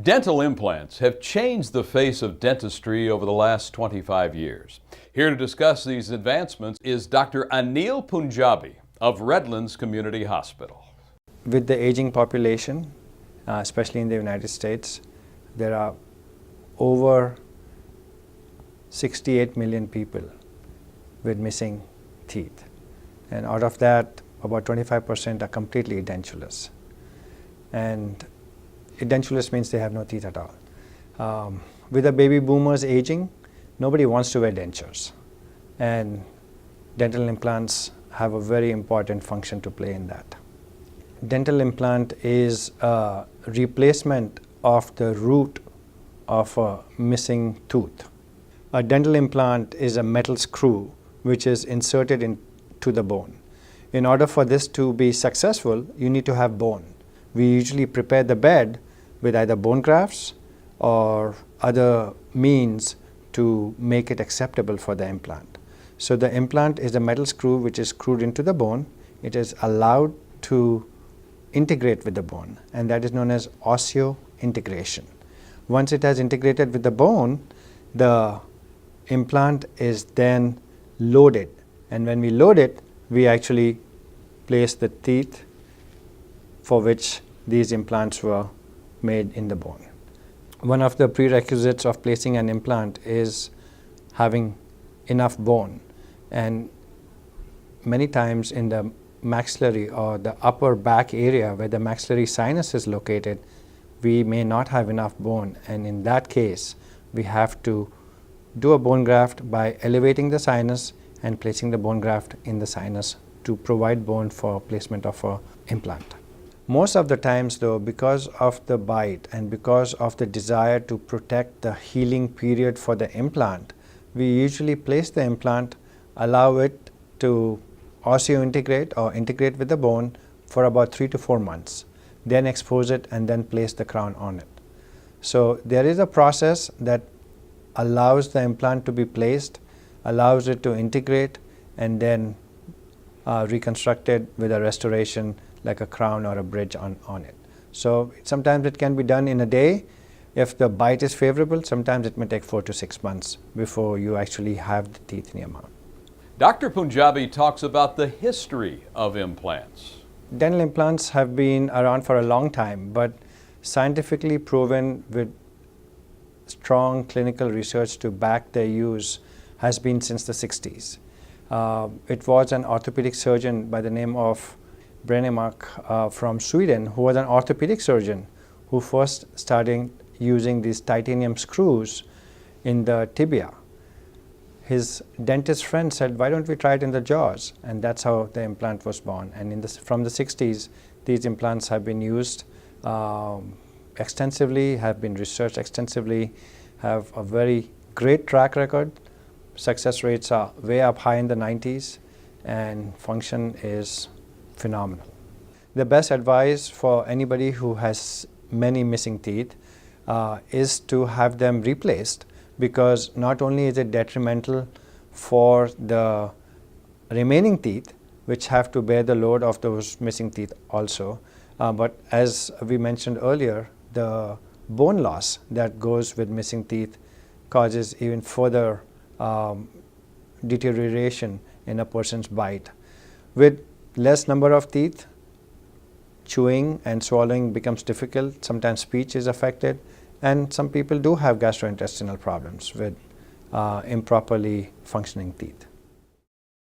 Dental implants have changed the face of dentistry over the last 25 years. Here to discuss these advancements is Dr. Anil Punjabi of Redlands Community Hospital. With the aging population, especially in the United States, there are over 68 million people with missing teeth. And out of that, about 25% are completely edentulous. And edentulous means they have no teeth at all. With the baby boomers aging, nobody wants to wear dentures. And dental implants have a very important function to play in that. Dental implant is a replacement of the root of a missing tooth. A dental implant is a metal screw which is inserted into the bone. In order for this to be successful, you need to have bone. We usually prepare the bed with either bone grafts or other means to make it acceptable for the implant. So the implant is a metal screw which is screwed into the bone. It is allowed to integrate with the bone, and that is known as osseointegration. Once it has integrated with the bone, the implant is then loaded, and when we load it, we actually place the teeth for which these implants were made in the bone. One of the prerequisites of placing an implant is having enough bone, and many times in the maxillary or the upper back area where the maxillary sinus is located, we may not have enough bone, and in that case we have to do a bone graft by elevating the sinus and placing the bone graft in the sinus to provide bone for placement of an implant. Most of the times though, because of the bite and because of the desire to protect the healing period for the implant, we usually place the implant, allow it to osseointegrate or integrate with the bone for about 3 to 4 months, then expose it and then place the crown on it. So there is a process that allows the implant to be placed, allows it to integrate, and then reconstructed with a restoration like a crown or a bridge on it. So sometimes it can be done in a day. If the bite is favorable, sometimes it may take 4 to 6 months before you actually have the teeth in your mouth. Dr. Punjabi talks about the history of implants. Dental implants have been around for a long time, but scientifically proven with strong clinical research to back their use has been since the 60s. It was an orthopedic surgeon by the name of Brennemark from Sweden, who was an orthopedic surgeon who first started using these titanium screws in the tibia. His dentist friend said, why don't we try it in the jaws? And that's how the implant was born. And from the 60s, these implants have been used extensively, have been researched extensively, have a very great track record. Success rates are way up high in the 90s, and function is phenomenal. The best advice for anybody who has many missing teeth is to have them replaced, because not only is it detrimental for the remaining teeth, which have to bear the load of those missing teeth also, but as we mentioned earlier, the bone loss that goes with missing teeth causes even further deterioration in a person's bite. With less number of teeth, chewing and swallowing becomes difficult. Sometimes speech is affected, and some people do have gastrointestinal problems with improperly functioning teeth.